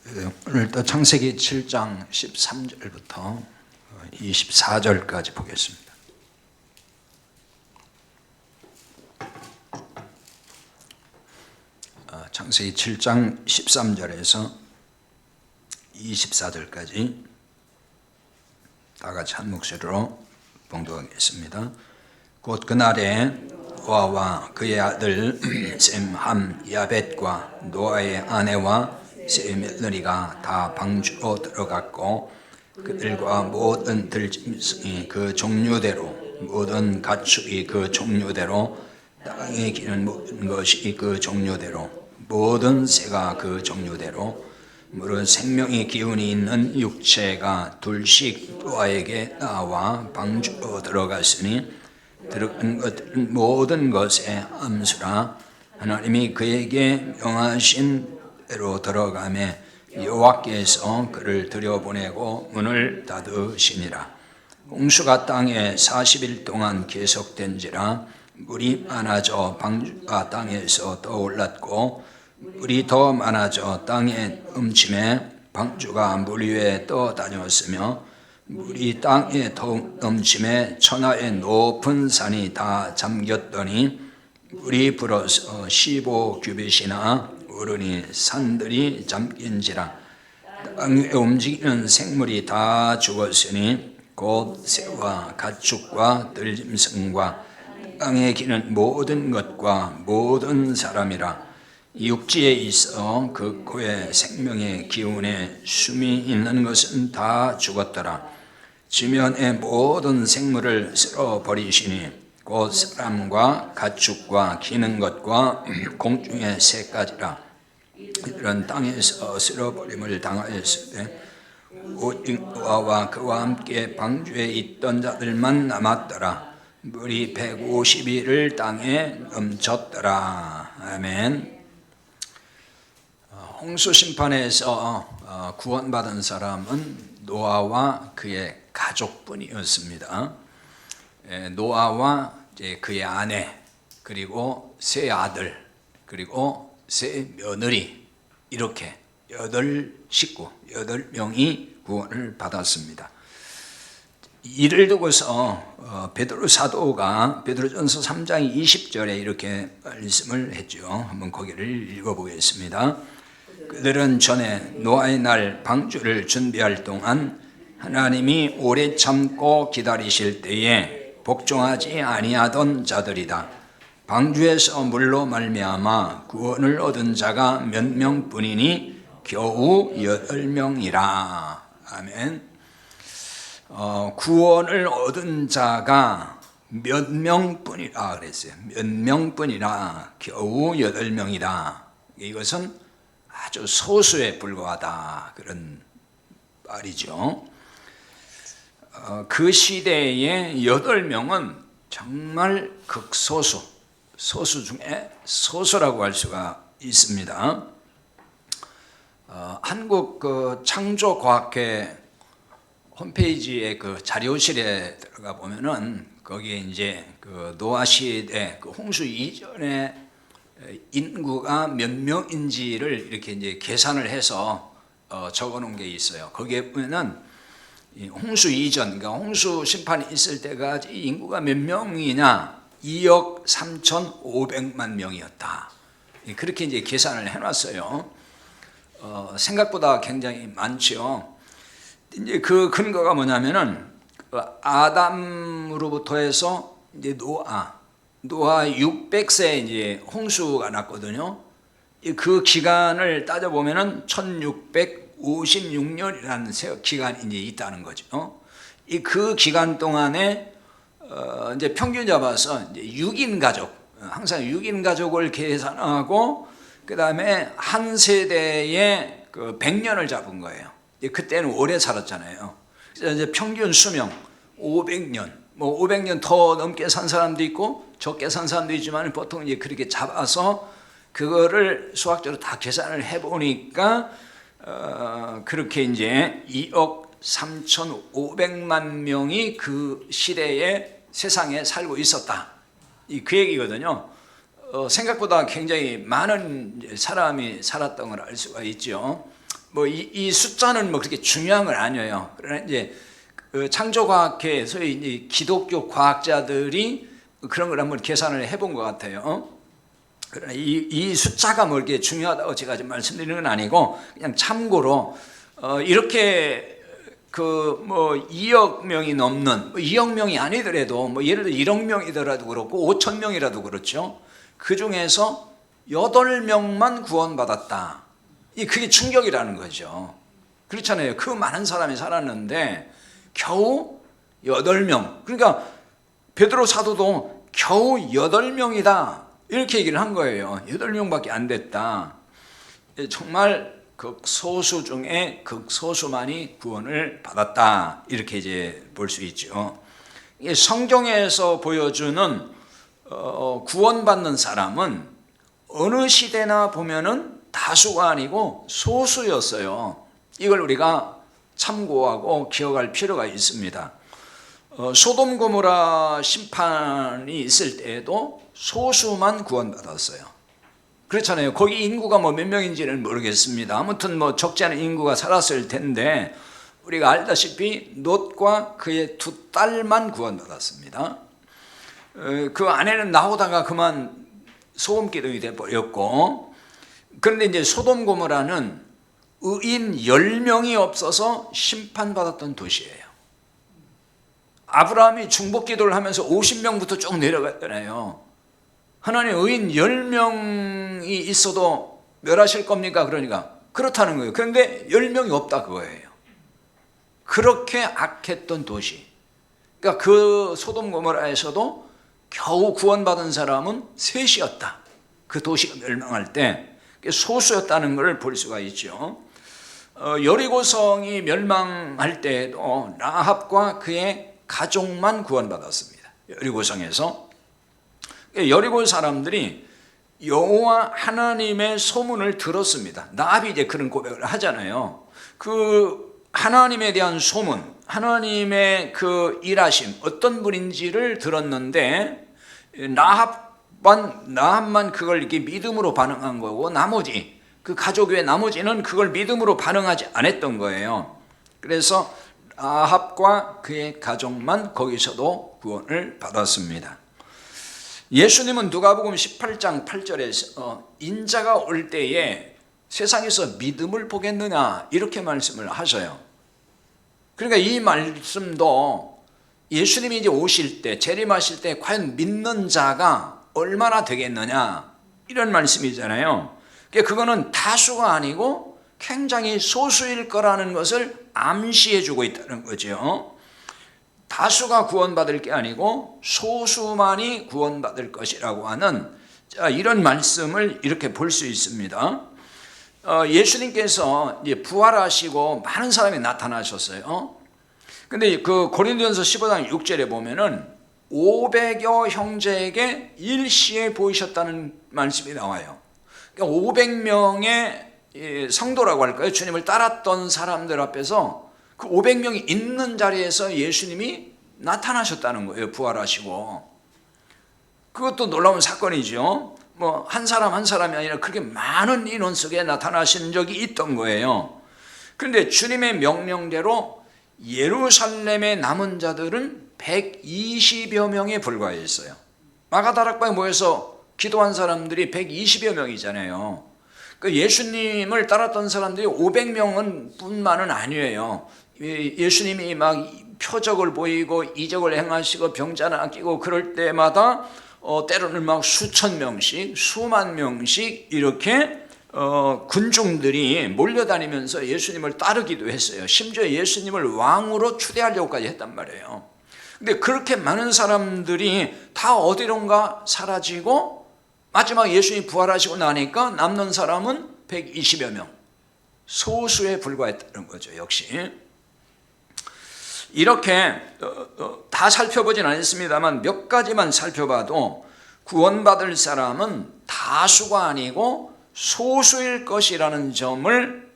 오늘도 창세기 7장 13절부터 24절까지 보겠습니다. 창세기 7장 13절에서 24절까지 다 같이 한 목소리로 봉독하겠습니다. 곧 그날에 노아와 그의 아들 셈, 함, 야벳과 노아의 아내와 세 며느리가 다 방주로 들어갔고 그들과 모든 들짐승이 그 종류대로 모든 가축이 그 종류대로 땅에 기는 모든 것이 그 종류대로 모든 새가 그 종류대로 무릇 생명의 기운이 있는 육체가 둘씩 노아에게 나와 방주로 들어갔으니 들어간 것들은 모든 것의 암수라. 하나님이 그에게 명하신 대로 들어가매 여호와께서 그를 들여보내고 문을 닫으시니라. 홍수가 땅에 40일 동안 계속된지라. 물이 많아져 방주가 땅에서 떠올랐고 물이 더 많아져 땅에 넘침에 방주가 물 위에 떠다녔으며 물이 땅에 더 넘침에 천하의 높은 산이 다 잠겼더니 물이 불어서 15규빗이나 오르니 산들이 잠긴지라. 땅에 움직이는 생물이 다 죽었으니 곧 새와 가축과 들짐승과 땅에 기는 모든 것과 모든 사람이라. 육지에 있어 그 코에 생명의 기운에 숨이 있는 것은 다 죽었더라. 지면의 모든 생물을 쓸어버리시니 곧 사람과 가축과 기는 것과 공중의 새까지라. 이들은 땅에서 쓸어버림을 당하였을 때 오직 노아와 그와 함께 방주에 있던 자들만 남았더라. 물이 150일을 땅에 넘쳤더라. 아멘. 홍수 심판에서 구원받은 사람은 노아와 그의 가족뿐이었습니다. 노아와 이제 그의 아내 그리고 세 아들 그리고 세 며느리 이렇게 8명이 구원을 받았습니다. 이를 두고서 베드로 사도가 베드로전서 3장 20절에 이렇게 말씀을 했죠. 한번 거기를 읽어보겠습니다. 그들은 전에 노아의 날 방주를 준비할 동안 하나님이 오래 참고 기다리실 때에 복종하지 아니하던 자들이다. 방주에서 물로 말미암아 구원을 얻은 자가 몇 명뿐이니 겨우 8명이라. 아멘. 구원을 얻은 자가 몇 명뿐이라 그랬어요. 몇 명뿐이라 겨우 8명이라. 이것은 아주 소수에 불과하다 그런 말이죠. 그 시대에 8명은 정말 극소수, 소수 중에 소수라고 할 수가 있습니다. 한국 그 창조과학회 홈페이지의 그 자료실에 들어가 보면은 거기에 이제 그 노아 시대 그 홍수 이전에 인구가 몇 명인지를 이렇게 이제 계산을 해서 적어 놓은 게 있어요. 거기에 보면은 홍수 이전, 그러니까 홍수 심판이 있을 때까지 인구가 몇 명이냐? 2억 3,500만 명이었다. 그렇게 이제 계산을 해놨어요. 생각보다 굉장히 많죠. 이제 그 근거가 뭐냐면은 아담으로부터 해서 이제 노아 600세 이제 홍수가 났거든요. 그 기간을 따져 보면은 1656년이라는 기간이 이제 있다는 거죠. 그 기간 동안에 이제 평균 잡아서 이제 6인 가족, 항상 6인 가족을 계산하고 그 다음에 한 세대에 그 100년을 잡은 거예요. 그때는 오래 살았잖아요. 그래서 이제 평균 수명 500년. 뭐 500년 더 넘게 산 사람도 있고 적게 산 사람도 있지만 보통 이제 그렇게 잡아서 그거를 수학적으로 다 계산을 해보니까 그렇게 이제 2억 3,500만 명이 그 시대에 세상에 살고 있었다. 그 얘기거든요. 생각보다 굉장히 많은 사람이 살았던 걸 알 수가 있죠. 뭐 이 숫자는 뭐 그렇게 중요한 건 아니에요. 그러나 이제 그 창조과학회 소위 이제 기독교 과학자들이 그런 걸 한번 계산을 해본 것 같아요. 그러나 이 숫자가 뭐 이렇게 중요하다고 제가 지금 말씀드리는 건 아니고 그냥 참고로 이렇게 그 뭐 2억 명이 넘는 2억 명이 아니더라도 뭐 예를 들어 1억 명이더라도 그렇고 5천 명이라도 그렇죠. 그 중에서 8명만 구원받았다. 그게 충격이라는 거죠. 그렇잖아요. 그 많은 사람이 살았는데 겨우 8명. 그러니까 베드로 사도도 겨우 8명이다. 이렇게 얘기를 한 거예요. 8명밖에 안 됐다. 정말 극소수 중에 극소수만이 구원을 받았다. 이렇게 이제 볼 수 있죠. 성경에서 보여주는 구원받는 사람은 어느 시대나 보면은 다수가 아니고 소수였어요. 이걸 우리가 참고하고 기억할 필요가 있습니다. 소돔 고모라 심판이 있을 때에도 소수만 구원받았어요. 그렇잖아요. 거기 인구가 뭐 몇 명인지는 모르겠습니다. 아무튼 뭐 적지 않은 인구가 살았을 텐데 우리가 알다시피 롯과 그의 2딸만 구원받았습니다. 그 아내는 나오다가 그만 소금기둥이 돼버렸고, 그런데 이제 소돔 고모라는 의인 10명이 없어서 심판받았던 도시예요. 아브라함이 중보기도를 하면서 50명부터 쭉 내려갔잖아요. 하나님 의인 10명이 있어도 멸하실 겁니까? 그러니까 그렇다는 거예요. 그런데 10명이 없다 그거예요. 그렇게 악했던 도시. 그러니까 그 소돔 고모라에서도 겨우 구원받은 사람은 셋이었다. 그 도시가 멸망할 때 소수였다는 것을 볼 수가 있죠. 여리고성이 멸망할 때에도 라합과 그의 가족만 구원받았습니다. 여리고성에서. 여리고 사람들이 여호와 하나님의 소문을 들었습니다. 라합이 이제 그런 고백을 하잖아요. 그 하나님에 대한 소문, 하나님의 그 일하심, 어떤 분인지를 들었는데 라합만 그걸 이렇게 믿음으로 반응한 거고 나머지 그 가족 외 나머지는 그걸 믿음으로 반응하지 않았던 거예요. 그래서 라합과 그의 가족만 거기서도 구원을 받았습니다. 예수님은 누가복음 18장 8절에서 인자가 올 때에 세상에서 믿음을 보겠느냐 이렇게 말씀을 하셔요. 그러니까 이 말씀도 예수님이 이제 오실 때 재림하실 때 과연 믿는 자가 얼마나 되겠느냐 이런 말씀이잖아요. 그거는 다수가 아니고 굉장히 소수일 거라는 것을 암시해 주고 있다는 거죠. 다수가 구원받을 게 아니고 소수만이 구원받을 것이라고 하는 이런 말씀을 이렇게 볼 수 있습니다. 예수님께서 이제 부활하시고 많은 사람이 나타나셨어요. 근데 그 고린도전서 15장 6절에 보면은 500여 형제에게 일시에 보이셨다는 말씀이 나와요. 그러니까 500명의 성도라고 할까요? 주님을 따랐던 사람들 앞에서 그 500명이 있는 자리에서 예수님이 나타나셨다는 거예요. 부활하시고. 그것도 놀라운 사건이죠. 뭐 한 사람 한 사람이 아니라 그렇게 많은 인원 속에 나타나신 적이 있던 거예요. 그런데 주님의 명령대로 예루살렘에 남은 자들은 120여 명에 불과했어요. 마가다락방에 모여서 기도한 사람들이 120여 명이잖아요. 그 예수님을 따랐던 사람들이 500명은 뿐만은 아니에요. 예수님이 막 표적을 보이고 이적을 행하시고 병자 낫기고 그럴 때마다 때로는 막 수천 명씩 수만 명씩 이렇게 군중들이 몰려다니면서 예수님을 따르기도 했어요. 심지어 예수님을 왕으로 추대하려고까지 했단 말이에요. 근데 그렇게 많은 사람들이 다 어디론가 사라지고 마지막 예수님이 부활하시고 나니까 남는 사람은 120여 명, 소수에 불과했다는 거죠. 역시 이렇게 다 살펴보진 않았습니다만 몇 가지만 살펴봐도 구원받을 사람은 다수가 아니고 소수일 것이라는 점을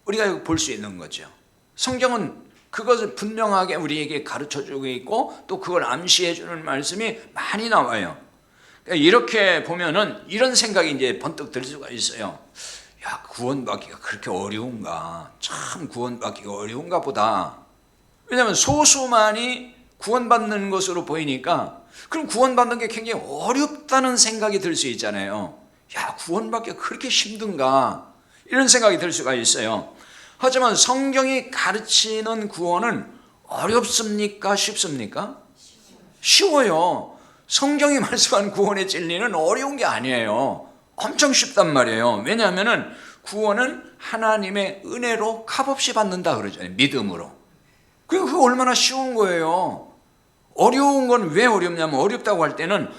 우리가 볼 수 있는 거죠. 성경은 그것을 분명하게 우리에게 가르쳐주고 있고 또 그걸 암시해 주는 말씀이 많이 나와요. 이렇게 보면은 이런 생각이 이제 번뜩 들 수가 있어요. 야, 구원받기가 그렇게 어려운가? 참 구원받기가 어려운가 보다. 왜냐하면 소수만이 구원받는 것으로 보이니까 그럼 구원받는 게 굉장히 어렵다는 생각이 들 수 있잖아요. 야, 구원받기가 그렇게 힘든가? 이런 생각이 들 수가 있어요. 하지만 성경이 가르치는 구원은 어렵습니까? 쉽습니까? 쉬워요. 성경이 말씀한 구원의 진리는 어려운 게 아니에요. 엄청 쉽단 말이에요. 왜냐하면 구원은 하나님의 은혜로 값없이 받는다 그러잖아요. 믿음으로. 그거 얼마나 쉬운 거예요. 어려운 건 왜 어렵냐면, 어렵다고 할 때는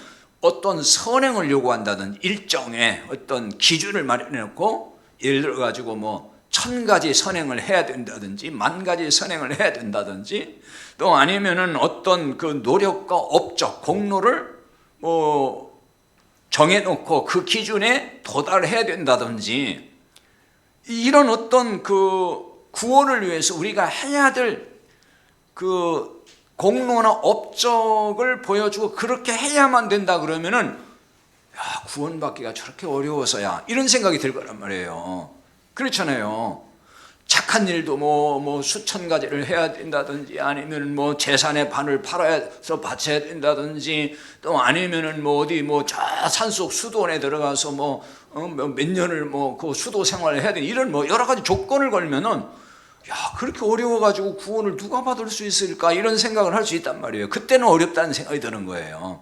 어떤 선행을 요구한다든 일정의 어떤 기준을 마련해 놓고, 예를 들어 가지고 뭐 1000가지 선행을 해야 된다든지 10,000가지 선행을 해야 된다든지, 또 아니면은 어떤 그 노력과 업적, 공로를 뭐 정해놓고 그 기준에 도달해야 된다든지, 이런 어떤 그 구원을 위해서 우리가 해야 될 그 공로나 업적을 보여주고 그렇게 해야만 된다 그러면은, 야, 구원받기가 저렇게 어려워서야, 이런 생각이 들 거란 말이에요. 그렇잖아요. 착한 일도 뭐 수천 가지를 해야 된다든지, 아니면 뭐 재산의 반을 팔아서 바쳐야 된다든지, 또 아니면은 뭐 어디 뭐 저 산속 수도원에 들어가서 몇 년을 그 수도 생활을 해야 되는, 이런 뭐 여러 가지 조건을 걸면은, 야, 그렇게 어려워가지고 구원을 누가 받을 수 있을까? 이런 생각을 할 수 있단 말이에요. 그때는 어렵다는 생각이 드는 거예요.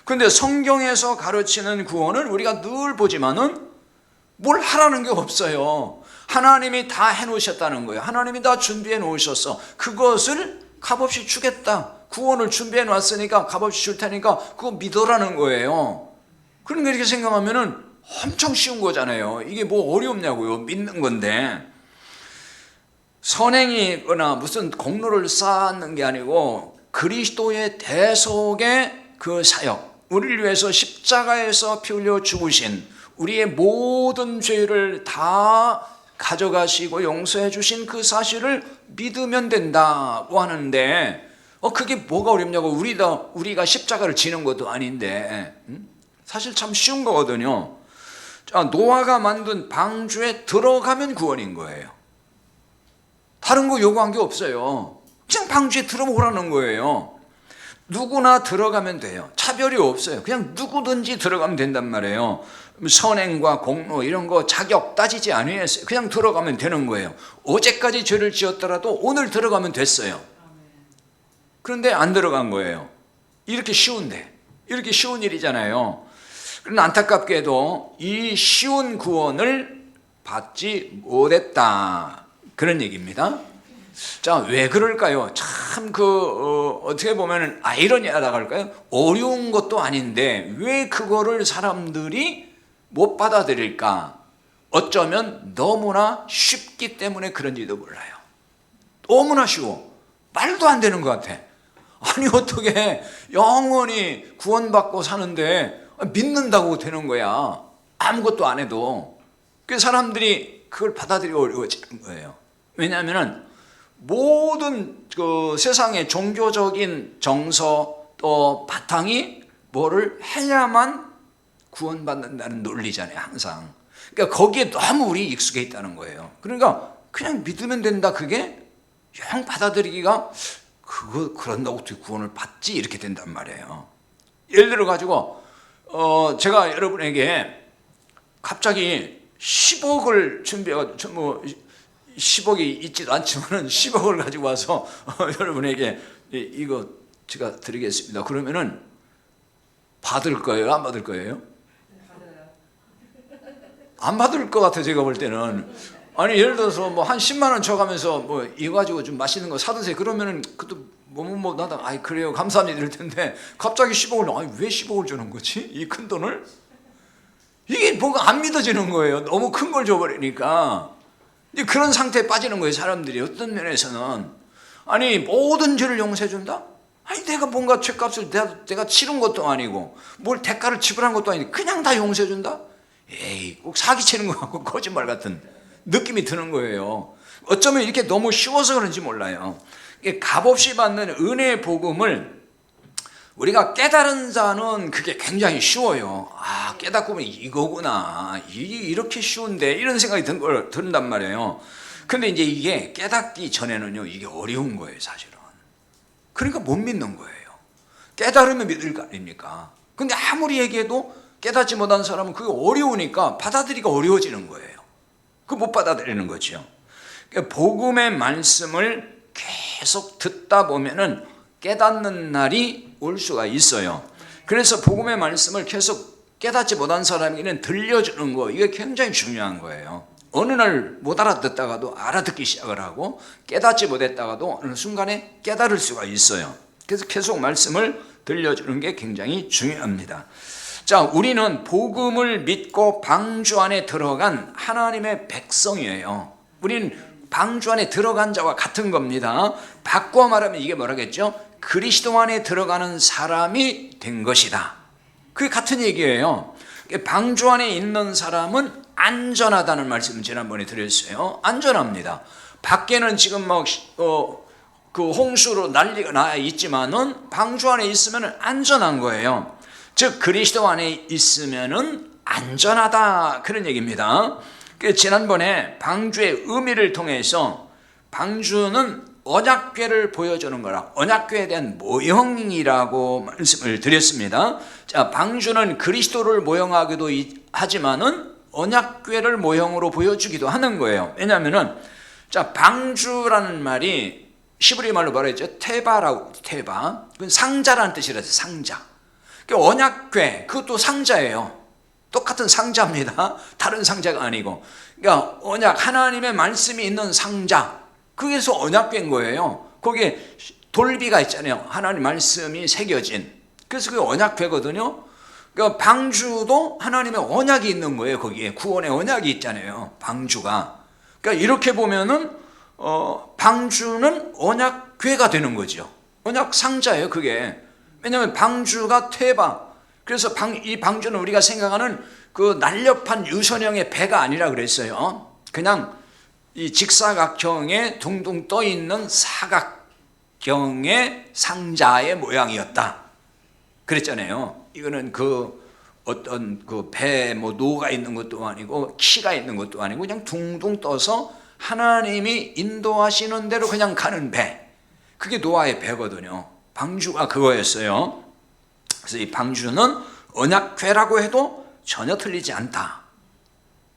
그런데 성경에서 가르치는 구원은 우리가 늘 보지만은 뭘 하라는 게 없어요. 하나님이 다 해놓으셨다는 거예요. 하나님이 다 준비해 놓으셔서 그것을 값없이 주겠다. 구원을 준비해 놨으니까 값없이 줄 테니까 그거 믿어라는 거예요. 그러니까 이렇게 생각하면은 엄청 쉬운 거잖아요. 이게 뭐 어렵냐고요. 믿는 건데. 선행이거나 무슨 공로를 쌓는 게 아니고 그리스도의 대속의 그 사역, 우리를 위해서 십자가에서 피 흘려 죽으신, 우리의 모든 죄를 다 가져가시고 용서해 주신 그 사실을 믿으면 된다고 하는데, 그게 뭐가 어렵냐고. 우리가 십자가를 지는 것도 아닌데, 사실 참 쉬운 거거든요. 자, 노아가 만든 방주에 들어가면 구원인 거예요. 다른 거 요구한 게 없어요. 그냥 방주에 들어오라는 거예요. 누구나 들어가면 돼요. 차별이 없어요. 그냥 누구든지 들어가면 된단 말이에요. 선행과 공로 이런 거 자격 따지지 않으셨어요. 그냥 들어가면 되는 거예요. 어제까지 죄를 지었더라도 오늘 들어가면 됐어요. 그런데 안 들어간 거예요. 이렇게 쉬운데, 이렇게 쉬운 일이잖아요. 그런데 안타깝게도 이 쉬운 구원을 받지 못했다, 그런 얘기입니다. 자, 왜 그럴까요? 참 어떻게 보면 아이러니하다고 할까요? 어려운 것도 아닌데 왜 그거를 사람들이 못 받아들일까? 어쩌면 너무나 쉽기 때문에 그런지도 몰라요. 너무나 쉬워. 말도 안 되는 것 같아. 아니, 어떻게 영원히 구원받고 사는데 믿는다고 되는 거야. 아무것도 안 해도. 그 사람들이 그걸 받아들이기 어려워지는 거예요. 왜냐하면 모든 그 세상의 종교적인 정서 또 바탕이 뭐를 해야만 구원받는다는 논리잖아요, 항상. 그러니까 거기에 너무 우리 익숙해 있다는 거예요. 그러니까 그냥 믿으면 된다, 그게 영 받아들이기가, 그런다고 어떻게 구원을 받지? 이렇게 된단 말이에요. 예를 들어 가지고 제가 여러분에게 갑자기 10억을 준비해가지고, 10억이 있지도 않지만은 10억을 가지고 와서 여러분에게 이거 제가 드리겠습니다. 그러면은 받을 거예요? 안 받을 거예요? 안 받을 것 같아요, 제가 볼 때는. 아니, 예를 들어서 뭐 한 10만 원 줘가면서 이거 가지고 좀 맛있는 거 사드세요. 그러면은 그것도 나다, 아이 그래요, 감사합니다 이럴 텐데, 갑자기 10억을, 아니 왜 10억을 주는 거지? 이 큰 돈을? 이게 뭐가 안 믿어지는 거예요. 너무 큰 걸 줘버리니까. 그런 상태에 빠지는 거예요, 사람들이. 어떤 면에서는. 아니, 모든 죄를 용서해 준다? 아니, 내가 뭔가 죄값을 내가 치른 것도 아니고 뭘 대가를 지불한 것도 아니고 그냥 다 용서해 준다? 에이, 꼭 사기치는 것 같고 거짓말 같은 느낌이 드는 거예요. 어쩌면 이렇게 너무 쉬워서 그런지 몰라요. 값없이 받는 은혜의 복음을 우리가 깨달은 자는 그게 굉장히 쉬워요. 깨닫고 보면 이거구나, 이렇게 쉬운데, 이런 생각이 든단 말이에요. 근데 이제 이게 깨닫기 전에는요, 이게 어려운 거예요, 사실은. 그러니까 못 믿는 거예요. 깨달으면 믿을 거 아닙니까? 근데 아무리 얘기해도 깨닫지 못한 사람은 그게 어려우니까 받아들이기가 어려워지는 거예요. 그 못 받아들이는 거죠. 그러니까 복음의 말씀을 계속 듣다 보면은 깨닫는 날이 올 수가 있어요. 그래서 복음의 말씀을 계속 깨닫지 못한 사람에게는 들려주는 거, 이게 굉장히 중요한 거예요. 어느 날 못 알아듣다가도 알아듣기 시작을 하고, 깨닫지 못했다가도 어느 순간에 깨달을 수가 있어요. 그래서 계속 말씀을 들려주는 게 굉장히 중요합니다. 자, 우리는 복음을 믿고 방주 안에 들어간 하나님의 백성이에요. 우리는 방주 안에 들어간 자와 같은 겁니다. 바꿔 말하면 이게 뭐라겠죠? 그리스도 안에 들어가는 사람이 된 것이다. 그게 같은 얘기예요. 방주 안에 있는 사람은 안전하다는 말씀을 지난번에 드렸어요. 안전합니다. 밖에는 지금 그 홍수로 난리가 나 있지만은 방주 안에 있으면 안전한 거예요. 즉 그리스도 안에 있으면은 안전하다, 그런 얘기입니다. 지난번에 방주의 의미를 통해서 방주는 언약궤를 보여주는 거라, 언약궤에 대한 모형이라고 말씀을 드렸습니다. 자, 방주는 그리스도를 모형하기도 하지만은 언약궤를 모형으로 보여주기도 하는 거예요. 왜냐하면은 자, 방주라는 말이 시브리 말로 말했죠. 테바라고, 테바. 그건 상자라는 뜻이라서 상자. 그러니까 언약궤, 그것도 상자예요. 똑같은 상자입니다. 다른 상자가 아니고. 그러니까 언약, 하나님의 말씀이 있는 상자. 그게서 언약궤인 거예요. 거기에 돌비가 있잖아요. 하나님 말씀이 새겨진. 그래서 그게 언약궤거든요. 그러니까 방주도 하나님의 언약이 있는 거예요. 거기에 구원의 언약이 있잖아요. 방주가. 그러니까 이렇게 보면은 방주는 언약궤가 되는 거죠. 언약 상자예요, 그게. 왜냐하면 방주가 퇴바. 그래서 이 방주는 우리가 생각하는 그 날렵한 유선형의 배가 아니라 그랬어요. 그냥 이 직사각형에 둥둥 떠 있는 사각형의 상자의 모양이었다. 그랬잖아요. 이거는 그 어떤 그 배 노가 있는 것도 아니고 키가 있는 것도 아니고 그냥 둥둥 떠서 하나님이 인도하시는 대로 그냥 가는 배. 그게 노아의 배거든요. 방주가 그거였어요. 그래서 이 방주는 언약궤라고 해도 전혀 틀리지 않다.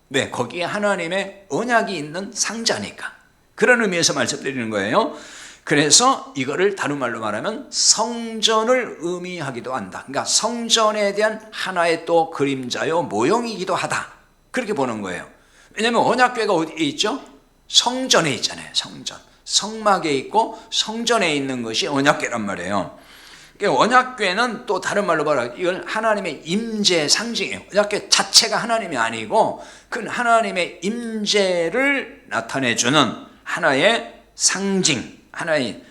왜? 거기에 하나님의 언약이 있는 상자니까. 그런 의미에서 말씀드리는 거예요. 그래서 이거를 다른 말로 말하면 성전을 의미하기도 한다. 그러니까 성전에 대한 하나의 또 그림자요 모형이기도 하다. 그렇게 보는 거예요. 왜냐하면 언약궤가 어디에 있죠? 성전에 있잖아요. 성전. 성막에 있고 성전에 있는 것이 언약궤란 말이에요. 그러니까 언약궤는 또 다른 말로 말하면 이건 하나님의 임재 상징이에요. 언약궤 자체가 하나님이 아니고 그건 하나님의 임재를 나타내주는 하나의 상징, 하나의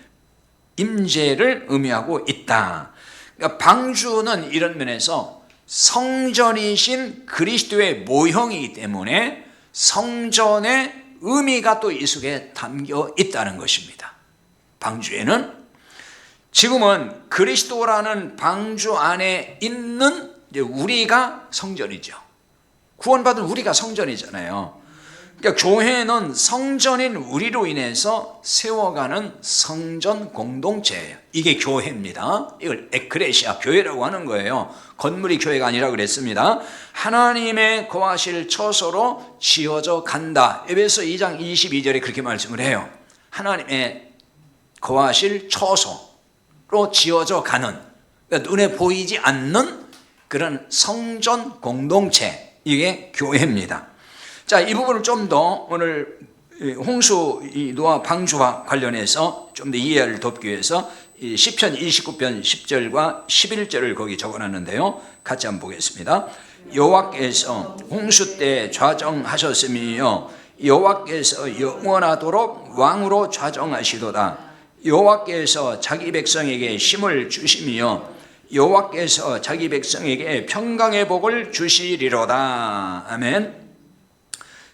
임재를 의미하고 있다. 그러니까 방주는 이런 면에서 성전이신 그리스도의 모형이기 때문에 성전의 의미가 또 이 속에 담겨 있다는 것입니다. 방주에는 지금은 그리스도라는 방주 안에 있는 우리가 성전이죠. 구원받은 우리가 성전이잖아요. 그러니까 교회는 성전인 우리로 인해서 세워가는 성전 공동체예요. 이게 교회입니다. 이걸 에크레시아, 교회라고 하는 거예요. 건물이 교회가 아니라 그랬습니다. 하나님의 거하실 처소로 지어져 간다. 에베소 2장 22절에 그렇게 말씀을 해요. 하나님의 거하실 처소로 지어져 가는, 그러니까 눈에 보이지 않는 그런 성전 공동체, 이게 교회입니다. 자, 이 부분을 좀 더 오늘 홍수 노아 방주와 관련해서 좀 더 이해를 돕기 위해서 시편 29편 10절과 11절을 거기 적어놨는데요. 같이 한번 보겠습니다. 여호와께서 홍수 때 좌정하셨으며 여호와께서 영원하도록 왕으로 좌정하시도다. 여호와께서 자기 백성에게 힘을 주시며 여호와께서 자기 백성에게 평강의 복을 주시리로다. 아멘.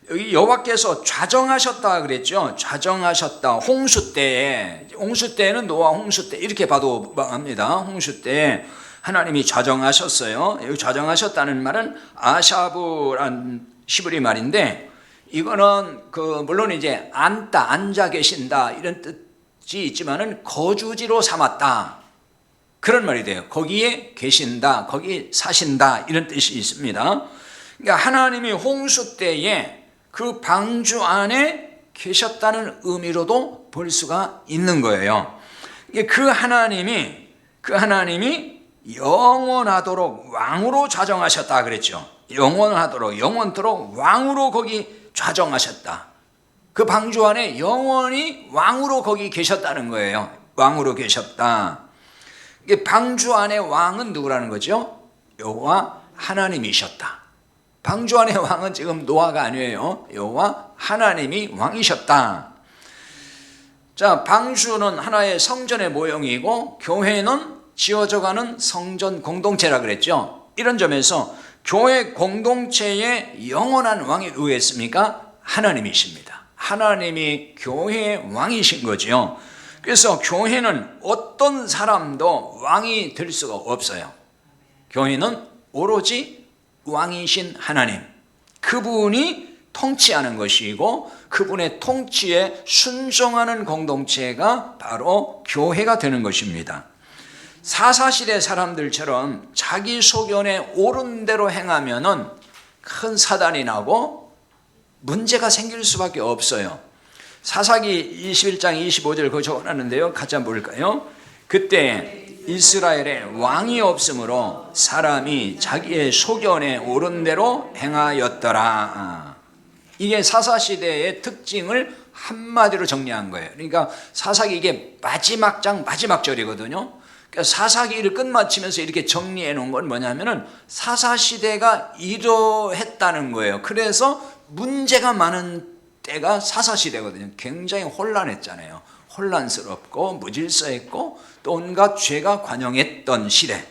여기 여호와께서 좌정하셨다 그랬죠. 좌정하셨다. 홍수 때에, 홍수 때는 노아 홍수 때 이렇게 봐도 합니다. 홍수 때 하나님이 좌정하셨어요. 여기 좌정하셨다는 말은 아샤브란 시브리 말인데, 이거는 물론 이제 앉아 계신다 이런 뜻이 있지만은 거주지로 삼았다 그런 말이 돼요. 거기에 계신다, 거기 사신다 이런 뜻이 있습니다. 그러니까 하나님이 홍수 때에 그 방주 안에 계셨다는 의미로도 볼 수가 있는 거예요. 그 하나님이 영원하도록 왕으로 좌정하셨다 그랬죠. 영원하도록, 영원토록 왕으로 거기 좌정하셨다. 그 방주 안에 영원히 왕으로 거기 계셨다는 거예요. 왕으로 계셨다. 방주 안에 왕은 누구라는 거죠? 여호와 하나님이셨다. 방주 안의 왕은 지금 노아가 아니에요. 여호와 하나님이 왕이셨다. 자, 방주는 하나의 성전의 모형이고 교회는 지어져가는 성전 공동체라 그랬죠. 이런 점에서 교회 공동체의 영원한 왕이 누구였습니까? 하나님이십니다. 하나님이 교회의 왕이신 거죠. 그래서 교회는 어떤 사람도 왕이 될 수가 없어요. 교회는 오로지 왕이신 하나님, 그분이 통치하는 것이고 그분의 통치에 순종하는 공동체가 바로 교회가 되는 것입니다. 사사시대 사람들처럼 자기 소견에 옳은 대로 행하면은 큰 사단이 나고 문제가 생길 수밖에 없어요. 사사기 21장 25절 그거 적어놨는데요. 같이 한번 볼까요? 그때 이스라엘에 왕이 없으므로 사람이 자기의 소견에 옳은 대로 행하였더라. 이게 사사시대의 특징을 한마디로 정리한 거예요. 그러니까 사사기 이게 마지막 장 마지막 절이거든요. 그러니까 사사기를 끝마치면서 이렇게 정리해 놓은 건 뭐냐면은 사사시대가 이러했다는 거예요. 그래서 문제가 많은 때가 사사시대거든요. 굉장히 혼란했잖아요. 혼란스럽고 무질서했고 또 온갖 죄가 관영했던 시대,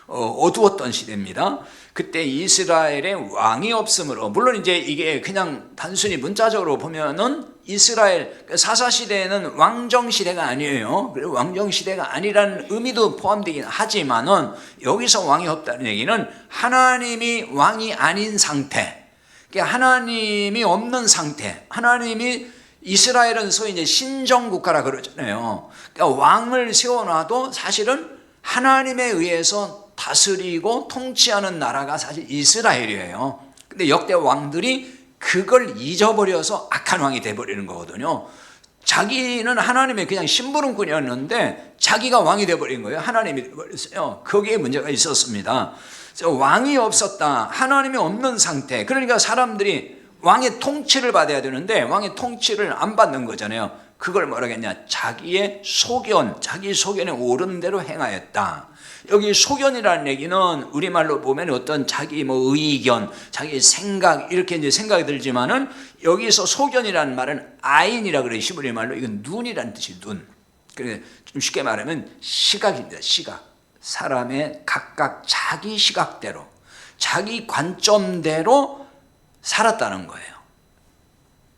어두웠던 시대입니다. 그때 이스라엘에 왕이 없으므로, 물론 이제 이게 그냥 단순히 문자적으로 보면은 이스라엘 사사시대에는 왕정시대가 아니에요. 그리고 왕정시대가 아니라는 의미도 포함되긴 하지만은 여기서 왕이 없다는 얘기는 하나님이 왕이 아닌 상태, 하나님이 없는 상태, 하나님이 이스라엘은 소위 이제 신정국가라 그러잖아요. 그러니까 왕을 세워놔도 사실은 하나님에 의해서 다스리고 통치하는 나라가 사실 이스라엘이에요. 근데 역대 왕들이 그걸 잊어버려서 악한 왕이 돼버리는 거거든요. 자기는 하나님의 그냥 심부름꾼이었는데 자기가 왕이 돼버린 거예요. 하나님이 돼버렸어요. 거기에 문제가 있었습니다. 왕이 없었다, 하나님이 없는 상태. 그러니까 사람들이 왕의 통치를 받아야 되는데 왕의 통치를 안 받는 거잖아요. 그걸 뭐라고 했냐? 자기의 소견, 자기 소견에 옳은 대로 행하였다. 여기 소견이라는 얘기는 우리말로 보면 어떤 자기 의견, 자기 생각 이렇게 이제 생각이 들지만은 여기서 소견이라는 말은 아인이라 그래요. 히브리 말로 이건 눈이라는 뜻이 눈. 그래 좀 쉽게 말하면 시각입니다. 시각. 사람의 각각 자기 시각대로, 자기 관점대로 살았다는 거예요.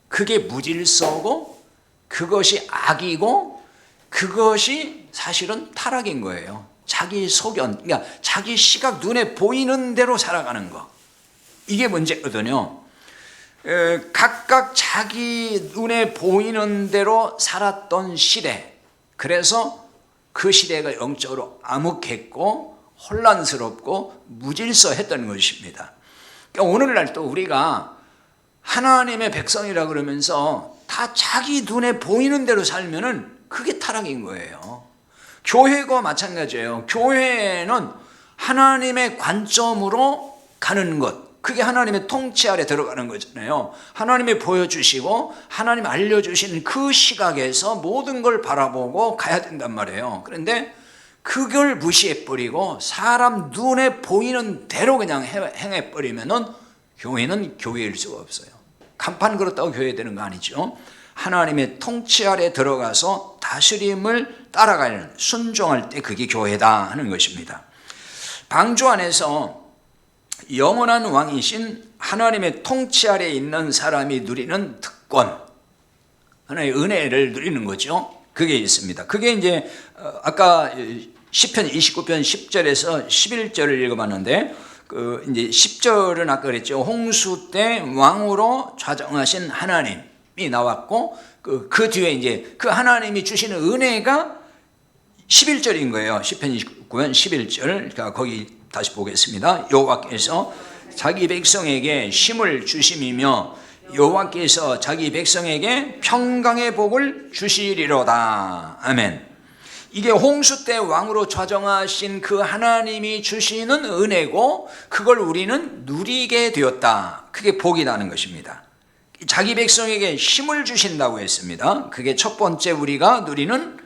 그게 무질서고 그것이 악이고 그것이 사실은 타락인 거예요. 자기 소견, 그러니까 자기 시각 눈에 보이는 대로 살아가는 거, 이게 문제거든요. 각각 자기 눈에 보이는 대로 살았던 시대, 그래서 그 시대가 영적으로 암흑했고 혼란스럽고 무질서했던 것입니다. 그러니까 오늘날 또 우리가 하나님의 백성이라 그러면서 다 자기 눈에 보이는 대로 살면은 그게 타락인 거예요. 교회가 마찬가지예요. 교회는 하나님의 관점으로 가는 것, 그게 하나님의 통치 아래 들어가는 거잖아요. 하나님이 보여주시고 하나님 알려주시는 그 시각에서 모든 걸 바라보고 가야 된단 말이에요. 그런데 그걸 무시해버리고 사람 눈에 보이는 대로 그냥 행해버리면은 교회는 교회일 수가 없어요. 간판 그렇다고 교회 되는 거 아니죠. 하나님의 통치 아래 들어가서 다스림을 따라가는, 순종할 때 그게 교회다 하는 것입니다. 방주 안에서 영원한 왕이신 하나님의 통치 아래 있는 사람이 누리는 특권, 하나의 은혜를 누리는 거죠. 그게 있습니다. 그게 이제 아까 시편 29편 10절에서 11절을 읽어봤는데 이제 10절은 아까 그랬죠. 홍수 때 왕으로 좌정하신 하나님이 나왔고 그 뒤에 이제 그 하나님이 주시는 은혜가 11절인 거예요. 시편 29편 11절. 그러니까 거기 다시 보겠습니다. 여호와께서 자기 백성에게 힘을 주심이며 여호와께서 자기 백성에게 평강의 복을 주시리로다. 아멘. 이게 홍수 때 왕으로 좌정하신 그 하나님이 주시는 은혜고 그걸 우리는 누리게 되었다. 그게 복이라는 것입니다. 자기 백성에게 힘을 주신다고 했습니다. 그게 첫 번째 우리가 누리는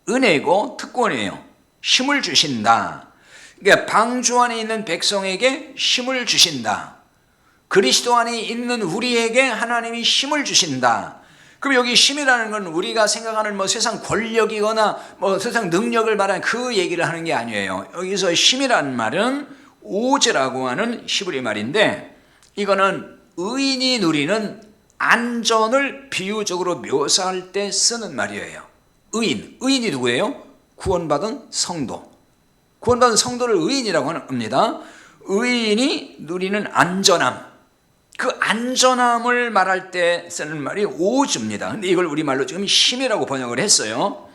은혜고 특권이에요. 힘을 주신다. 그러니까 방주 안에 있는 백성에게 힘을 주신다. 그리스도 안에 있는 우리에게 하나님이 힘을 주신다. 그럼 여기 힘이라는 건 우리가 생각하는 뭐 세상 권력이거나 뭐 세상 능력을 말하는 그 얘기를 하는 게 아니에요. 여기서 힘이라는 말은 오즈라고 하는 히브리 말인데 이거는 의인이 누리는 안전을 비유적으로 묘사할 때 쓰는 말이에요. 의인이 누구예요? 구원받은 성도. 구원받은 성도를 의인이라고 합니다. 의인이 누리는 안전함. 그 안전함을 말할 때 쓰는 말이 오즈입니다. 근데 이걸 우리말로 지금 힘이라고 번역을 했어요.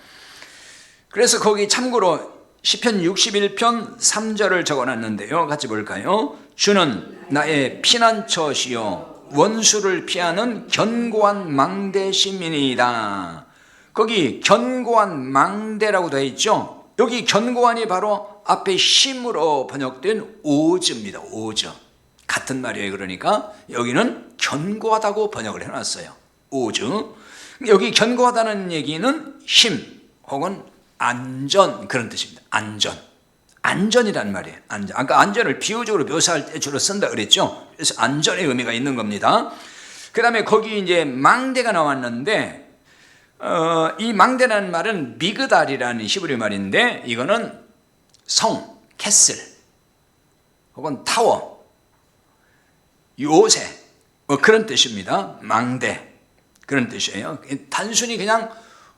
그래서 거기 참고로 시편 61편 3절을 적어놨는데요. 같이 볼까요? 주는 나의 피난처시요 원수를 피하는 견고한 망대심이니이다. 거기 견고한 망대라고 되어 있죠. 여기 견고한이 바로 앞에 힘으로 번역된 오즈입니다. 오즈. 같은 말이에요. 그러니까 여기는 견고하다고 번역을 해놨어요. 오즈. 여기 견고하다는 얘기는 힘 혹은 안전 그런 뜻입니다. 안전이란 말이에요. 안전. 아까 안전을 비유적으로 묘사할 때 주로 쓴다 그랬죠. 그래서 안전의 의미가 있는 겁니다. 그 다음에 거기 이제 망대가 나왔는데 이 망대라는 말은 미그달이라는 히브리 말인데 이거는 성, 캐슬 혹은 타워 요새 뭐 그런 뜻입니다. 망대 그런 뜻이에요. 단순히 그냥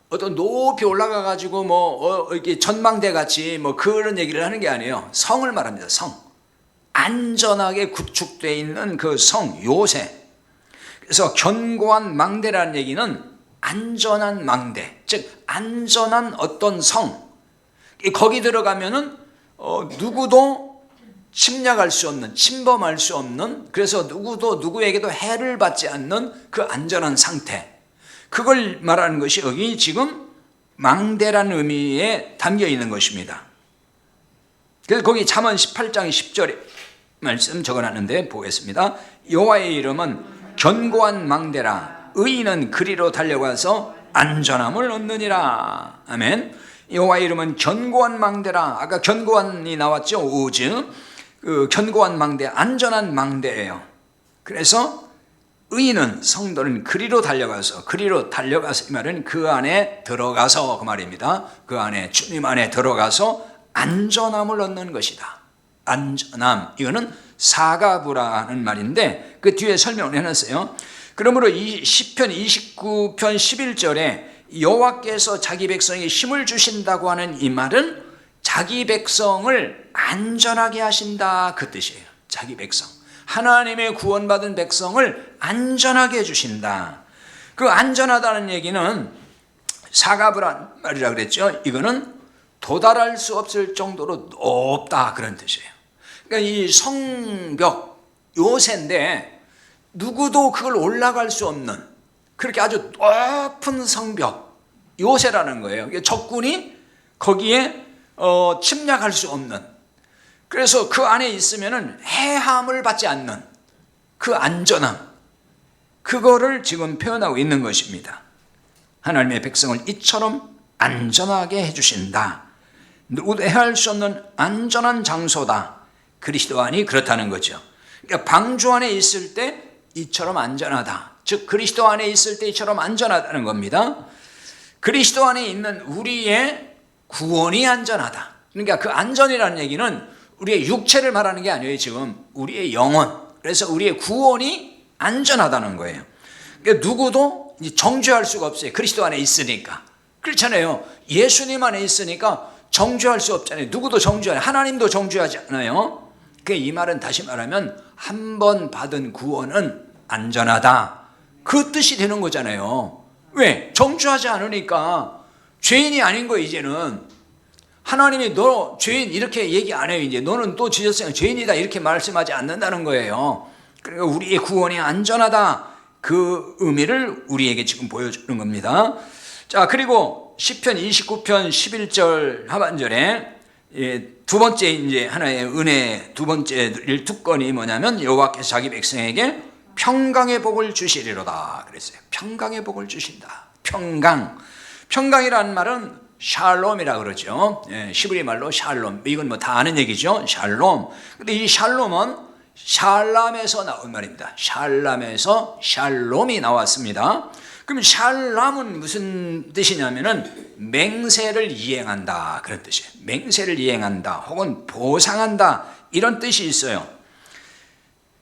어떤 높이 올라가 가지고 뭐 이렇게 전망대 같이 뭐 그런 얘기를 하는 게 아니에요. 성을 말합니다. 성. 안전하게 구축되어 있는 그 성 요새. 그래서 견고한 망대라는 얘기는 안전한 망대, 즉 안전한 어떤 성. 거기 들어가면은 누구도 침략할 수 없는, 침범할 수 없는, 그래서 누구도 누구에게도 해를 받지 않는 그 안전한 상태. 그걸 말하는 것이 여기 지금 망대라는 의미에 담겨 있는 것입니다. 그래서 거기 잠언 18장 10절에 말씀 적어놨는데 보겠습니다. 여호와의 이름은 견고한 망대라 의인은 그리로 달려가서 안전함을 얻느니라. 아멘. 여호와의 이름은 견고한 망대라. 아까 견고한이 나왔죠. 오즈. 그 견고한 망대, 안전한 망대예요. 그래서 의인은 성도는 그리로 달려가서 이 말은 그 안에 들어가서 그 말입니다. 그 안에 주님 안에 들어가서 안전함을 얻는 것이다. 안전함. 이거는 사가부라는 말인데 그 뒤에 설명을 해놨어요. 그러므로 이 시편 29편 11절에 여호와께서 자기 백성에게 힘을 주신다고 하는 이 말은 자기 백성을 안전하게 하신다 그 뜻이에요. 자기 백성. 하나님의 구원받은 백성을 안전하게 해주신다. 그 안전하다는 얘기는 사가부란 말이라 그랬죠. 이거는 도달할 수 없을 정도로 높다 그런 뜻이에요. 그러니까 이 성벽 요새인데 누구도 그걸 올라갈 수 없는 그렇게 아주 높은 성벽 요새라는 거예요. 적군이 거기에 침략할 수 없는, 그래서 그 안에 있으면은 해함을 받지 않는 그 안전함, 그거를 지금 표현하고 있는 것입니다. 하나님의 백성을 이처럼 안전하게 해주신다. 누구도 해할 수 없는 안전한 장소다. 그리스도 안이 그렇다는 거죠. 그러니까 방주 안에 있을 때 이처럼 안전하다. 즉 그리스도 안에 있을 때 이처럼 안전하다는 겁니다. 그리스도 안에 있는 우리의 구원이 안전하다. 그러니까 그 안전이라는 얘기는 우리의 육체를 말하는 게 아니에요. 지금 우리의 영혼. 그래서 우리의 구원이 안전하다는 거예요. 그러니까 누구도 정죄할 수가 없어요. 그리스도 안에 있으니까. 그렇잖아요. 예수님 안에 있으니까 정죄할 수 없잖아요. 누구도 정죄하지, 하나님도 정죄하지 않아요. 이 말은 다시 말하면 한 번 받은 구원은 안전하다, 그 뜻이 되는 거잖아요. 왜? 정죄하지 않으니까 죄인이 아닌 거예요. 이제는 하나님이 너 죄인 이렇게 얘기 안 해요. 이제 너는 또 지졌으니까 죄인이다 이렇게 말씀하지 않는다는 거예요. 그러니까 우리의 구원이 안전하다, 그 의미를 우리에게 지금 보여주는 겁니다. 자, 그리고 시편 29편 11절 하반절에 두 번째 이제 하나의 은혜, 두 번째 특권이 뭐냐면 여호와께서 자기 백성에게 평강의 복을 주시리로다 그랬어요. 평강의 복을 주신다. 평강이라는 말은 샬롬이라 그러죠. 히브리 말로 샬롬. 이건 뭐 다 아는 얘기죠. 샬롬. 근데 이 샬롬은 샬람에서 나온 말입니다. 샬람에서 샬롬이 나왔습니다. 그럼 샬람은 무슨 뜻이냐면은 맹세를 이행한다, 그런 뜻이에요. 맹세를 이행한다 혹은 보상한다, 이런 뜻이 있어요.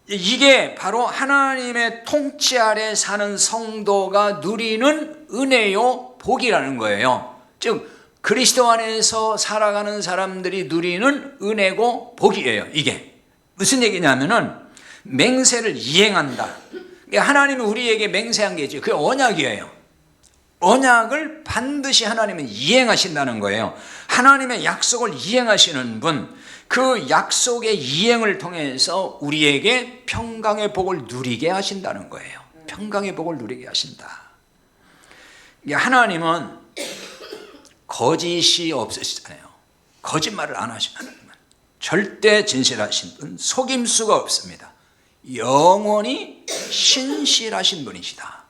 이게 바로 하나님의 통치 아래 사는 성도가 누리는 은혜요 복이라는 거예요. 즉 그리스도 안에서 살아가는 사람들이 누리는 은혜고 복이에요. 이게 무슨 얘기냐면은 맹세를 이행한다. 하나님은 우리에게 맹세한 게 있죠. 그게 언약이에요. 언약을 반드시 하나님은 이행하신다는 거예요. 하나님의 약속을 이행하시는 분, 그 약속의 이행을 통해서 우리에게 평강의 복을 누리게 하신다는 거예요. 평강의 복을 누리게 하신다. 하나님은 거짓이 없으시잖아요. 거짓말을 안 하시는 분, 절대 진실하신 분, 속임수가 없습니다. 영원히 신실하신 분이시다.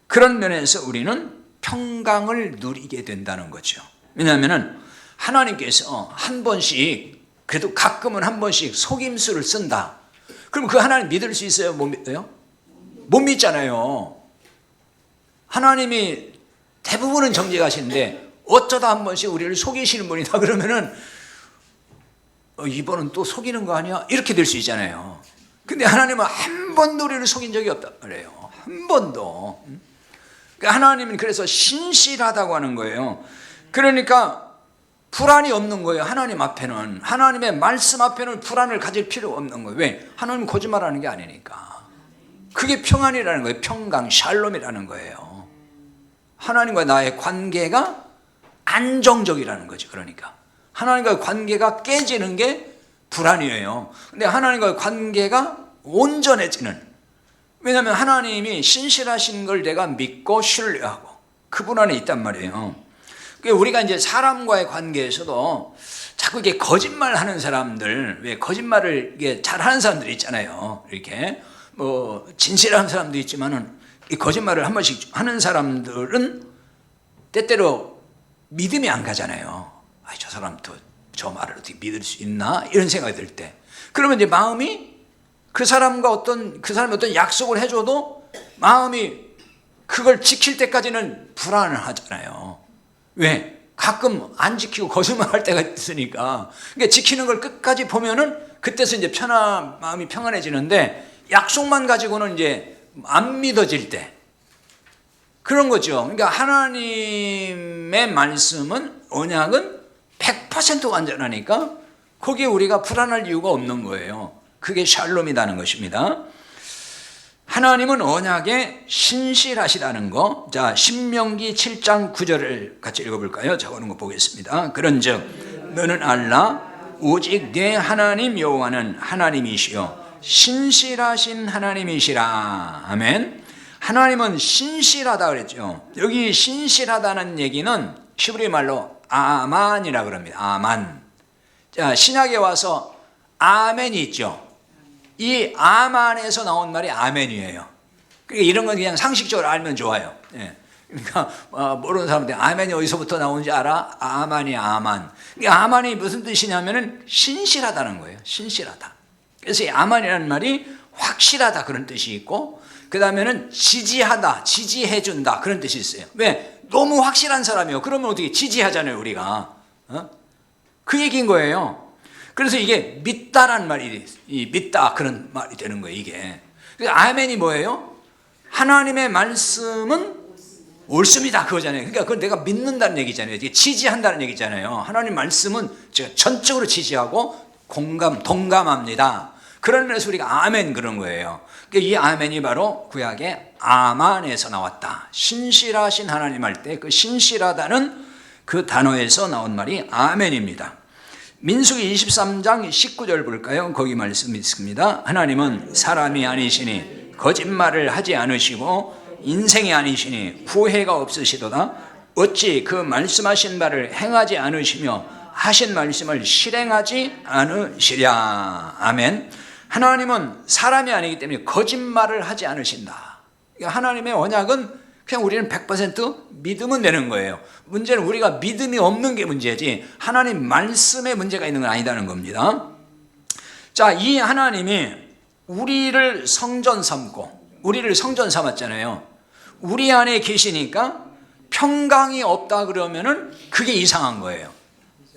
그런 면에서 우리는 평강을 누리게 된다는 거죠. 왜냐하면 하나님께서 한 번씩, 그래도 가끔은 한 번씩 속임수를 쓴다. 그럼 그 하나님 믿을 수 있어요? 못 믿어요? 못 믿잖아요. 하나님이 대부분은 정직하신데 어쩌다 한 번씩 우리를 속이시는 분이다 그러면은 이번은 또 속이는 거 아니야? 이렇게 될 수 있잖아요. 근데 하나님은 한 번도 우리를 속인 적이 없단 말이에요. 한 번도. 하나님은 그래서 신실하다고 하는 거예요. 그러니까 불안이 없는 거예요. 하나님 앞에는, 하나님의 말씀 앞에는 불안을 가질 필요가 없는 거예요. 왜? 하나님은 거짓말하는 게 아니니까. 그게 평안이라는 거예요. 평강, 샬롬이라는 거예요. 하나님과 나의 관계가 안정적이라는 거죠. 그러니까 하나님과의 관계가 깨지는 게 불안이에요. 근데 하나님과의 관계가 온전해지는, 왜냐하면 하나님이 신실하신 걸 내가 믿고 신뢰하고 그분 안에 있단 말이에요. 우리가 이제 사람과의 관계에서도 자꾸 이게 거짓말하는 사람들, 왜 거짓말을 이게 잘하는 사람들이 있잖아요. 이렇게 뭐 진실한 사람도 있지만은 이 거짓말을 한 번씩 하는 사람들은 때때로 믿음이 안 가잖아요. 저 사람 또 저 말을 어떻게 믿을 수 있나? 이런 생각이 들 때, 그러면 이제 마음이 그 사람이 어떤 약속을 해줘도 마음이 그걸 지킬 때까지는 불안을 하잖아요. 왜? 가끔 안 지키고 거짓말할 때가 있으니까. 그러니까 지키는 걸 끝까지 보면은 그때서 이제 마음이 평안해지는데, 약속만 가지고는 이제 안 믿어질 때, 그런 거죠. 그러니까 하나님의 말씀은, 언약은 100% 완전하니까 거기에 우리가 불안할 이유가 없는 거예요. 그게 샬롬이라는 것입니다. 하나님은 언약에 신실하시다는 거. 자, 신명기 7장 9절을 같이 읽어볼까요? 적어놓은 거 보겠습니다. 그런즉 너는 알라, 오직 내 하나님 여호와는 하나님이시요 신실하신 하나님이시라. 아멘. 하나님은 신실하다 그랬죠. 여기 신실하다는 얘기는 히브리 말로 아만이라 그럽니다. 아만. 자, 신약에 와서 아멘이 있죠. 이 아만에서 나온 말이 아멘이에요. 그러니까 이런 건 그냥 상식적으로 알면 좋아요. 예. 그러니까 모르는 사람들 아멘이 어디서부터 나오는지 알아? 아만이 아만. 그러니까 아만이 무슨 뜻이냐면은 신실하다는 거예요. 신실하다. 그래서 이 아만이라는 말이 확실하다 그런 뜻이 있고, 그 다음에는 지지하다, 지지해준다 그런 뜻이 있어요. 왜? 너무 확실한 사람이요. 그러면 어떻게 지지하잖아요, 우리가. 그 얘기인 거예요. 그래서 이게 믿다란 말이, 믿다 그런 말이 되는 거예요, 이게. 아멘이 뭐예요? 하나님의 말씀은 옳습니다 그거잖아요. 그러니까 그건 내가 믿는다는 얘기잖아요. 지지한다는 얘기잖아요. 하나님 말씀은 제가 전적으로 지지하고 동감합니다. 그런 면에서 우리가 아멘 그런 거예요. 그러니까 이 아멘이 바로 구약의 아만에서 나왔다. 신실하신 하나님 할 때 그 신실하다는 그 단어에서 나온 말이 아멘입니다. 민수기 23장 19절 볼까요? 거기 말씀이 있습니다. 하나님은 사람이 아니시니 거짓말을 하지 않으시고 인생이 아니시니 후회가 없으시도다. 어찌 그 말씀하신 바를 행하지 않으시며 하신 말씀을 실행하지 않으시랴. 아멘. 하나님은 사람이 아니기 때문에 거짓말을 하지 않으신다. 그러니까 하나님의 언약은 그냥 우리는 100% 믿으면 되는 거예요. 문제는 우리가 믿음이 없는 게 문제지 하나님 말씀에 문제가 있는 건 아니다는 겁니다. 자, 이 하나님이 우리를 성전 삼고 우리를 성전 삼았잖아요. 우리 안에 계시니까 평강이 없다 그러면은 그게 이상한 거예요.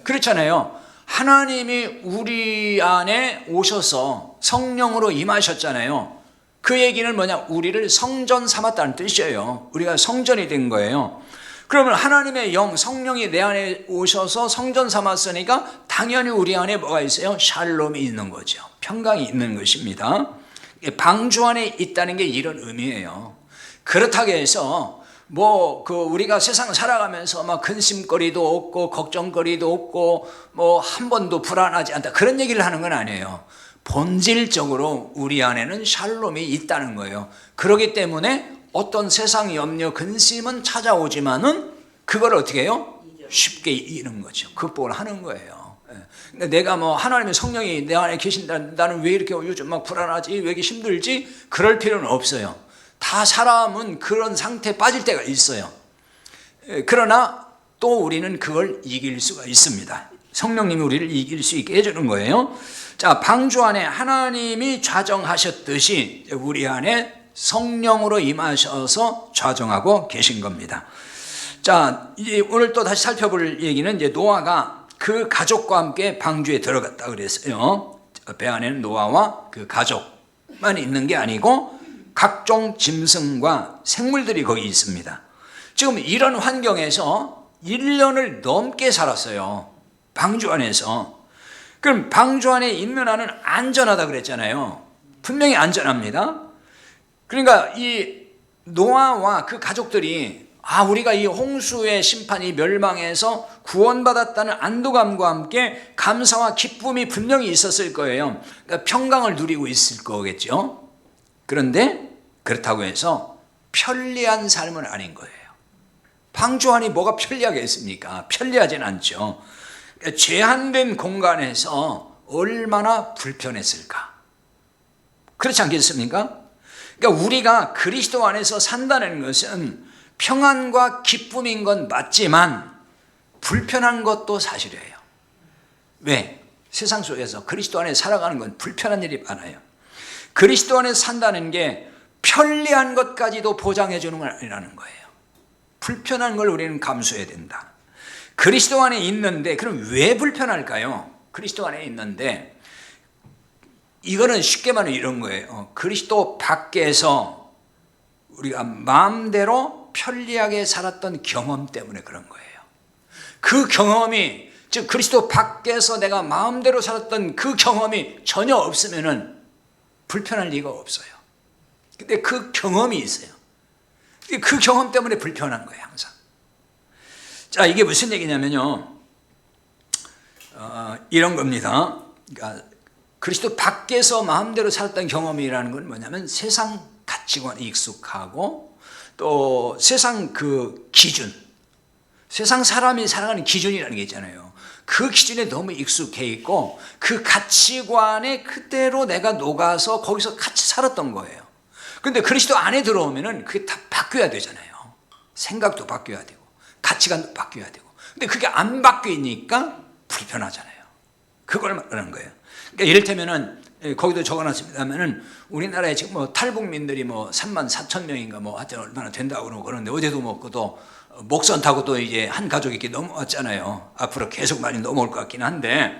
그렇잖아요. 하나님이 우리 안에 오셔서 성령으로 임하셨잖아요. 그 얘기는 뭐냐? 우리를 성전 삼았다는 뜻이에요. 우리가 성전이 된 거예요. 그러면 하나님의 영, 성령이 내 안에 오셔서 성전 삼았으니까 당연히 우리 안에 뭐가 있어요? 샬롬이 있는 거죠. 평강이 있는 것입니다. 방주 안에 있다는 게 이런 의미예요. 그렇다고 해서 우리가 세상 살아가면서 막 근심거리도 없고 걱정거리도 없고 한 번도 불안하지 않다 그런 얘기를 하는 건 아니에요. 본질적으로 우리 안에는 샬롬이 있다는 거예요. 그렇기 때문에 어떤 세상 염려 근심은 찾아오지만은 그걸 어떻게 해요? 쉽게 이기는 거죠. 극복을 하는 거예요. 내가 하나님의 성령이 내 안에 계신다, 나는 왜 이렇게 요즘 막 불안하지, 왜 이렇게 힘들지, 그럴 필요는 없어요. 다 사람은 그런 상태에 빠질 때가 있어요. 그러나 또 우리는 그걸 이길 수가 있습니다. 성령님이 우리를 이길 수 있게 해주는 거예요. 자, 방주 안에 하나님이 좌정하셨듯이 우리 안에 성령으로 임하셔서 좌정하고 계신 겁니다. 자, 이제 오늘 또 다시 살펴볼 얘기는 이제 노아가 그 가족과 함께 방주에 들어갔다 그랬어요. 배 안에는 노아와 그 가족만 있는 게 아니고 각종 짐승과 생물들이 거기 있습니다. 지금 이런 환경에서 1년을 넘게 살았어요. 방주 안에서. 그럼 방주 안에 있는 한은 안전하다 그랬잖아요. 분명히 안전합니다. 그러니까 이 노아와 그 가족들이 우리가 이 홍수의 심판이 멸망해서 구원받았다는 안도감과 함께 감사와 기쁨이 분명히 있었을 거예요. 그러니까 평강을 누리고 있을 거겠죠. 그런데 그렇다고 해서 편리한 삶은 아닌 거예요. 방주 안이 뭐가 편리하겠습니까? 편리하진 않죠. 그러니까 제한된 공간에서 얼마나 불편했을까? 그렇지 않겠습니까? 그러니까 우리가 그리스도 안에서 산다는 것은 평안과 기쁨인 건 맞지만 불편한 것도 사실이에요. 왜? 세상 속에서 그리스도 안에 살아가는 건 불편한 일이 많아요. 그리스도 안에 산다는 게 편리한 것까지도 보장해 주는 건 아니라는 거예요. 불편한 걸 우리는 감수해야 된다. 그리스도 안에 있는데 그럼 왜 불편할까요? 그리스도 안에 있는데 이거는 쉽게 말하면 이런 거예요. 그리스도 밖에서 우리가 마음대로 편리하게 살았던 경험 때문에 그런 거예요. 그 경험이, 즉 그리스도 밖에서 내가 마음대로 살았던 그 경험이 전혀 없으면은 불편할 리가 없어요. 근데 그 경험이 있어요. 그 경험 때문에 불편한 거예요, 항상. 자, 이게 무슨 얘기냐면요. 이런 겁니다. 그러니까 그리스도 밖에서 마음대로 살았던 경험이라는 건 뭐냐면 세상 가치관에 익숙하고 또 세상 그 기준, 세상 사람이 살아가는 기준이라는 게 있잖아요. 그 기준에 너무 익숙해 있고 그 가치관에 그대로 내가 녹아서 거기서 같이 살았던 거예요. 그런데 그리스도 안에 들어오면은 그게 다 바뀌어야 되잖아요. 생각도 바뀌어야 되고 가치관도 바뀌어야 되고. 근데 그게 안 바뀌니까 불편하잖아요. 그걸 말하는 거예요. 그러니까 이를테면은 거기도 적어놨습니다면은 우리나라에 지금 탈북민들이 3만 4천 명인가 하여튼 얼마나 된다고 그러고 그러는데 어제도 또 목선 타고 또 이제 한 가족이 이렇게 넘어왔잖아요. 앞으로 계속 많이 넘어올 것 같긴 한데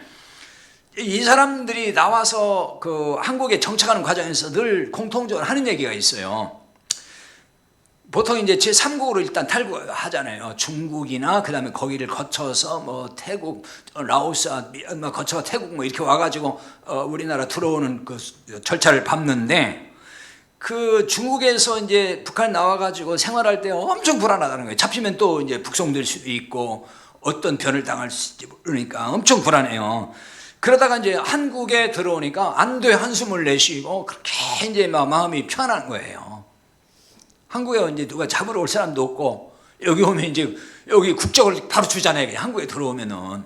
이 사람들이 나와서 그 한국에 정착하는 과정에서 늘 공통적으로 하는 얘기가 있어요. 보통 이제 제3국으로 일단 탈구하잖아요. 중국이나 그다음에 거기를 거쳐서 뭐 태국, 라오스, 미얀마 거쳐 태국 뭐 이렇게 와가지고 우리나라 들어오는 그 절차를 밟는데, 그 중국에서 이제 북한 나와가지고 생활할 때 엄청 불안하다는 거예요. 잡히면 또 이제 북송될 수도 있고 어떤 변을 당할 수 있지 모르니까 엄청 불안해요. 그러다가 이제 한국에 들어오니까 안도의 한숨을 내쉬고 그렇게 이제 마음이 편한 거예요. 한국에 이제 누가 잡으러 올 사람도 없고, 여기 오면 이제 여기 국적을 바로 주잖아요. 한국에 들어오면은.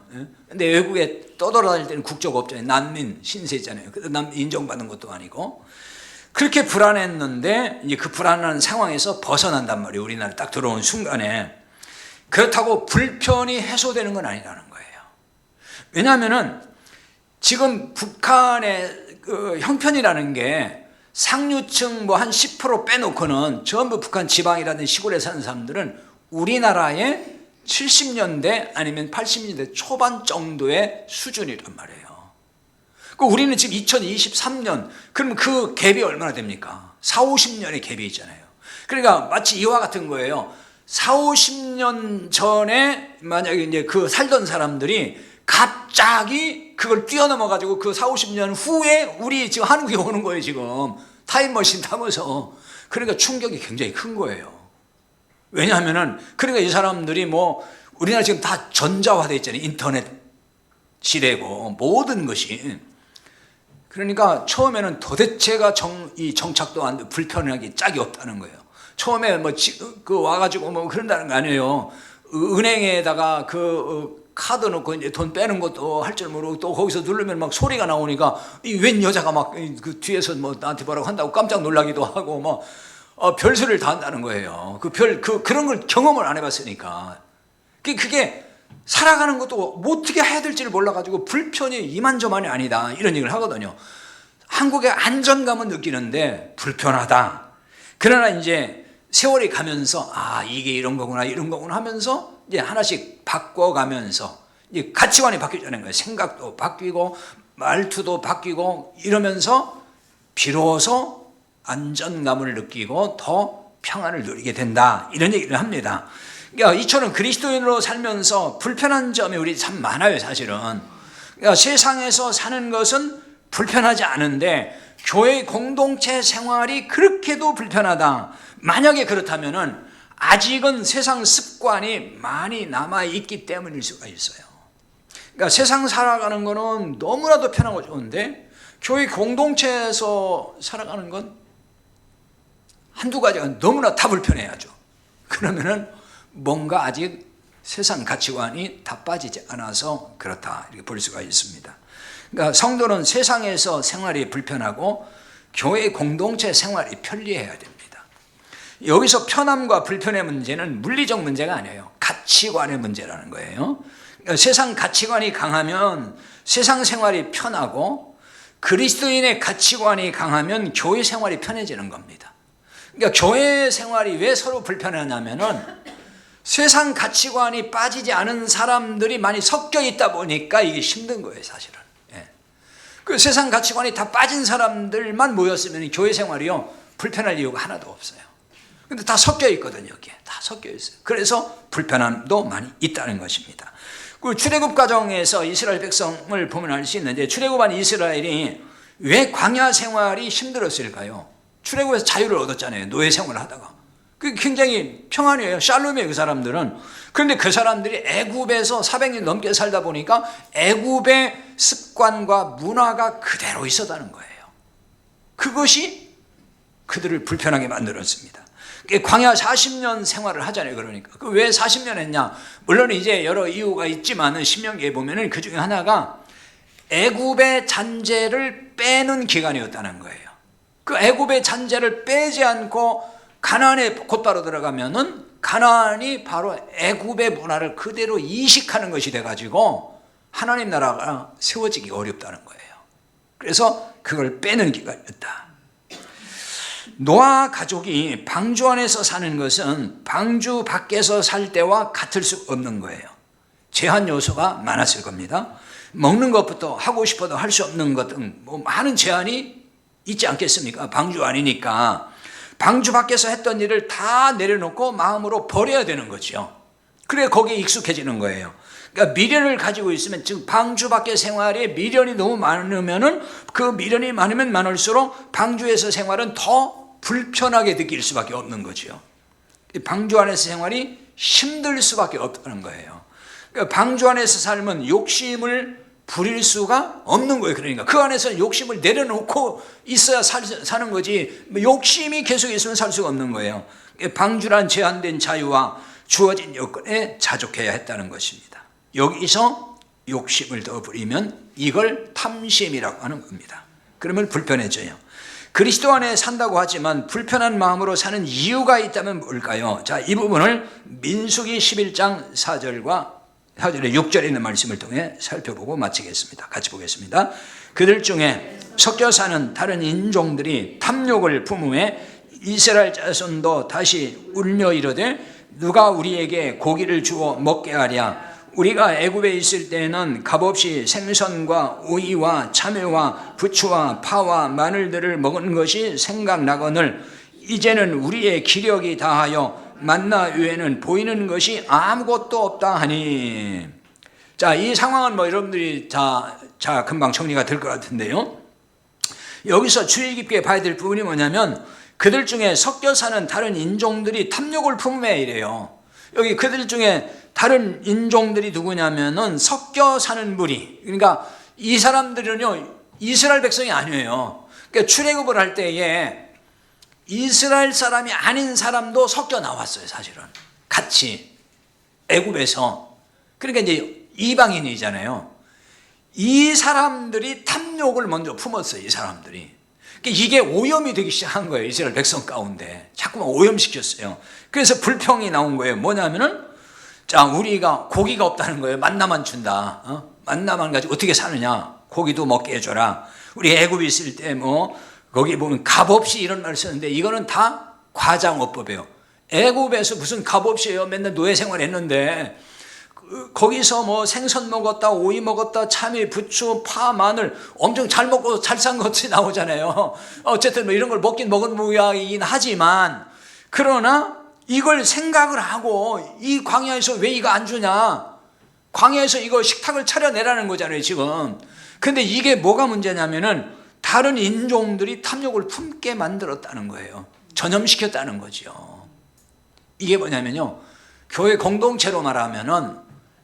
근데 외국에 떠돌아다닐 때는 국적 없잖아요. 난민 신세잖아요. 남 인정받는 것도 아니고. 그렇게 불안했는데 이제 그 불안한 상황에서 벗어난단 말이에요. 우리나라 딱 들어온 순간에. 그렇다고 불편이 해소되는 건 아니라는 거예요. 왜냐하면은 지금 북한의 그 형편이라는 게 상류층 뭐 한 10% 빼놓고는 전부 북한 지방이라든지 시골에 사는 사람들은 우리나라의 70년대 아니면 80년대 초반 정도의 수준이란 말이에요. 그 우리는 지금 2023년, 그러면 그 갭이 얼마나 됩니까? 4, 50년의 갭이 있잖아요. 그러니까 마치 이와 같은 거예요. 4, 50년 전에 만약에 이제 그 살던 사람들이 갑자기 그걸 뛰어넘어가지고 그 4, 50년 후에 우리 지금 한국에 오는 거예요, 지금. 타임머신 타면서. 그러니까 충격이 굉장히 큰 거예요. 왜냐하면은, 그러니까 이 사람들이 뭐, 우리나라 지금 다 전자화되어 있잖아요. 인터넷 시대고, 모든 것이. 그러니까 처음에는 도대체가 이 정착도 안 돼, 불편하기 짝이 없다는 거예요. 처음에 뭐, 와가지고 뭐 그런다는 거 아니에요. 은행에다가 카드 넣고 이제 돈 빼는 것도 할 줄 모르고, 또 거기서 누르면 막 소리가 나오니까 이 웬 여자가 막 그 뒤에서 뭐 나한테 뭐라고 한다고 깜짝 놀라기도 하고 뭐 별소리를 다 한다는 거예요. 그런 걸 경험을 안 해봤으니까. 그게 살아가는 것도 뭐 어떻게 해야 될지를 몰라가지고 불편이 이만저만이 아니다, 이런 얘기를 하거든요. 한국의 안전감은 느끼는데 불편하다. 그러나 이제 세월이 가면서 이게 이런 거구나 하면서 이제 하나씩 바꿔가면서 이제 가치관이 바뀌자는 거예요. 생각도 바뀌고 말투도 바뀌고 이러면서 비로소 안전감을 느끼고 더 평안을 누리게 된다, 이런 얘기를 합니다. 그러니까 이처럼 그리스도인으로 살면서 불편한 점이 우리 참 많아요, 사실은. 그러니까 세상에서 사는 것은 불편하지 않은데 교회 공동체 생활이 그렇게도 불편하다. 만약에 그렇다면은 아직은 세상 습관이 많이 남아있기 때문일 수가 있어요. 그러니까 세상 살아가는 거는 너무나도 편하고 좋은데 교회 공동체에서 살아가는 건 한두 가지가 너무나 다 불편해야죠. 그러면은 뭔가 아직 세상 가치관이 다 빠지지 않아서 그렇다, 이렇게 볼 수가 있습니다. 그러니까 성도는 세상에서 생활이 불편하고 교회 공동체 생활이 편리해야 됩니다. 여기서 편함과 불편의 문제는 물리적 문제가 아니에요. 가치관의 문제라는 거예요. 그러니까 세상 가치관이 강하면 세상 생활이 편하고, 그리스도인의 가치관이 강하면 교회 생활이 편해지는 겁니다. 그러니까 교회 생활이 왜 서로 불편하냐면은 세상 가치관이 빠지지 않은 사람들이 많이 섞여 있다 보니까 이게 힘든 거예요, 사실은. 그 세상 가치관이 다 빠진 사람들만 모였으면 교회 생활이요 불편할 이유가 하나도 없어요. 근데 다 섞여 있거든요. 여기에 다 섞여 있어요. 그래서 불편함도 많이 있다는 것입니다. 그 출애굽 과정에서 이스라엘 백성을 보면 알 수 있는데, 출애굽한 이스라엘이 왜 광야 생활이 힘들었을까요? 출애굽에서 자유를 얻었잖아요. 노예 생활을 하다가. 그게 굉장히 평안이에요. 샬롬이에요, 그 사람들은. 그런데 그 사람들이 애굽에서 400년 넘게 살다 보니까 애굽의 습관과 문화가 그대로 있었다는 거예요. 그것이 그들을 불편하게 만들었습니다. 광야 40년 생활을 하잖아요. 그러니까 왜 40년 했냐? 물론 이제 여러 이유가 있지만은 신명기에 보면은 그 중에 하나가 애굽의 잔재를 빼는 기간이었다는 거예요. 그 애굽의 잔재를 빼지 않고 가나안에 곧바로 들어가면은 가나안이 바로 애굽의 문화를 그대로 이식하는 것이 돼가지고 하나님 나라가 세워지기 어렵다는 거예요. 그래서 그걸 빼는 기간이었다. 노아 가족이 방주 안에서 사는 것은 방주 밖에서 살 때와 같을 수 없는 거예요. 제한 요소가 많았을 겁니다. 먹는 것부터 하고 싶어도 할 수 없는 것 등 뭐 많은 제한이 있지 않겠습니까? 방주 안이니까. 방주 밖에서 했던 일을 다 내려놓고 마음으로 버려야 되는 거죠. 그래 거기에 익숙해지는 거예요. 그러니까 미련을 가지고 있으면, 즉 방주 밖의 생활에 미련이 너무 많으면은 그 미련이 많으면 많을수록 방주에서 생활은 더 불편하게 느낄 수밖에 없는 거죠. 방주 안에서 생활이 힘들 수밖에 없다는 거예요. 그러니까 방주 안에서 삶은 욕심을 부릴 수가 없는 거예요. 그러니까 그 안에서 욕심을 내려놓고 있어야 사는 거지, 욕심이 계속 있으면 살 수가 없는 거예요. 방주란 제한된 자유와 주어진 여건에 자족해야 했다는 것입니다. 여기서 욕심을 더 부리면 이걸 탐심이라고 하는 겁니다. 그러면 불편해져요. 그리스도 안에 산다고 하지만 불편한 마음으로 사는 이유가 있다면 뭘까요? 자, 이 부분을 민수기 11장 4절과 6절에 있는 말씀을 통해 살펴보고 마치겠습니다. 같이 보겠습니다. 그들 중에 섞여 사는 다른 인종들이 탐욕을 품음에 이스라엘 자손도 다시 울며 이르되 누가 우리에게 고기를 주어 먹게 하랴. 우리가 애굽에 있을 때에는 값없이 생선과 오이와 참외와 부추와 파와 마늘들을 먹은 것이 생각나거늘 이제는 우리의 기력이 다하여 만나 외에는 보이는 것이 아무것도 없다 하니. 자, 이 상황은 여러분들이 자 금방 정리가 될 것 같은데요. 여기서 주의 깊게 봐야 될 부분이 뭐냐면 그들 중에 섞여 사는 다른 인종들이 탐욕을 품음에 이래요. 여기 그들 중에 다른 인종들이 누구냐면은 섞여 사는 무리. 그러니까 이 사람들은요 이스라엘 백성이 아니에요. 그러니까 출애굽을 할 때에 이스라엘 사람이 아닌 사람도 섞여 나왔어요. 사실은 같이 애굽에서. 그러니까 이제 이방인이잖아요. 이 사람들이 탐욕을 먼저 품었어요. 이 사람들이. 그러니까 이게 오염이 되기 시작한 거예요. 이스라엘 백성 가운데 자꾸만 오염시켰어요. 그래서 불평이 나온 거예요. 뭐냐면은 자, 우리가 고기가 없다는 거예요. 만나만 준다. 만나만 가지고 어떻게 사느냐. 고기도 먹게 해줘라. 우리 애굽에 있을 때 거기 보면 값없이 이런 말을 썼는데 이거는 다 과장어법이에요. 애굽에서 무슨 값없이요. 맨날 노예 생활했는데 거기서 생선 먹었다, 오이 먹었다, 참외, 부추, 파, 마늘 엄청 잘 먹고 잘 산 것이 나오잖아요. 어쨌든 이런 걸 먹긴 먹은 모양이긴 하지만, 그러나 이걸 생각을 하고 이 광야에서 왜 이거 안 주냐, 광야에서 이거 식탁을 차려내라는 거잖아요 지금. 근데 이게 뭐가 문제냐면은 다른 인종들이 탐욕을 품게 만들었다는 거예요. 전염시켰다는 거죠. 이게 뭐냐면요, 교회 공동체로 말하면은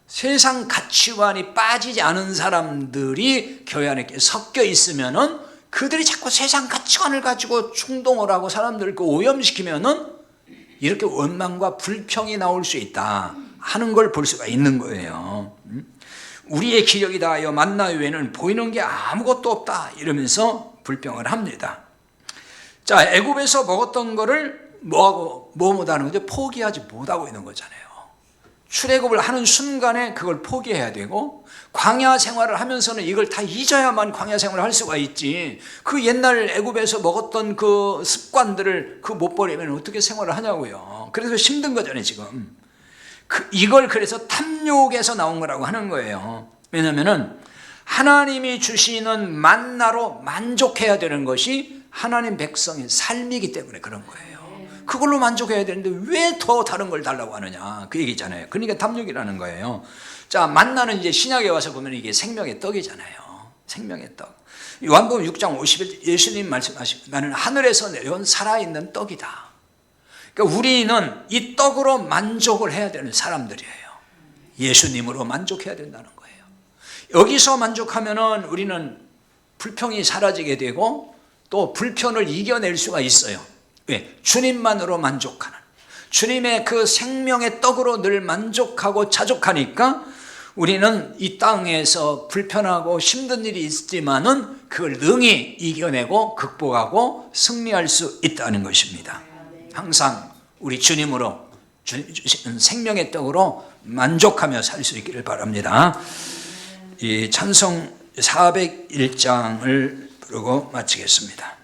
세상 가치관이 빠지지 않은 사람들이 교회 안에 섞여 있으면은 그들이 자꾸 세상 가치관을 가지고 충동을 하고 사람들을 오염시키면은 이렇게 원망과 불평이 나올 수 있다 하는 걸 볼 수가 있는 거예요. 우리의 기력이 다하여 만나 외에는 보이는 게 아무것도 없다 이러면서 불평을 합니다. 자, 애굽에서 먹었던 거를 뭐 못하는 거죠? 포기하지 못하고 있는 거잖아요. 출애굽을 하는 순간에 그걸 포기해야 되고, 광야 생활을 하면서는 이걸 다 잊어야만 광야 생활을 할 수가 있지. 그 옛날 애굽에서 먹었던 그 습관들을 못 버리면 어떻게 생활을 하냐고요. 그래서 힘든 거잖아요 지금. 이걸 그래서 탐욕에서 나온 거라고 하는 거예요. 왜냐하면은 하나님이 주시는 만나로 만족해야 되는 것이 하나님 백성의 삶이기 때문에 그런 거예요. 그걸로 만족해야 되는데 왜 더 다른 걸 달라고 하느냐, 그 얘기잖아요. 그러니까 탐욕이라는 거예요. 자, 만나는 이제 신약에 와서 보면 이게 생명의 떡이잖아요. 생명의 떡. 요한복음 6장 50일 예수님 말씀하시고 나는 하늘에서 내려온 살아있는 떡이다. 그러니까 우리는 이 떡으로 만족을 해야 되는 사람들이에요. 예수님으로 만족해야 된다는 거예요. 여기서 만족하면은 우리는 불평이 사라지게 되고 또 불편을 이겨낼 수가 있어요. 왜? 주님만으로 만족하는, 주님의 그 생명의 떡으로 늘 만족하고 자족하니까 우리는 이 땅에서 불편하고 힘든 일이 있지만은 그걸 능히 이겨내고 극복하고 승리할 수 있다는 것입니다. 항상 우리 주님으로 주시는 생명의 떡으로 만족하며 살 수 있기를 바랍니다. 이 찬송 401장을 부르고 마치겠습니다.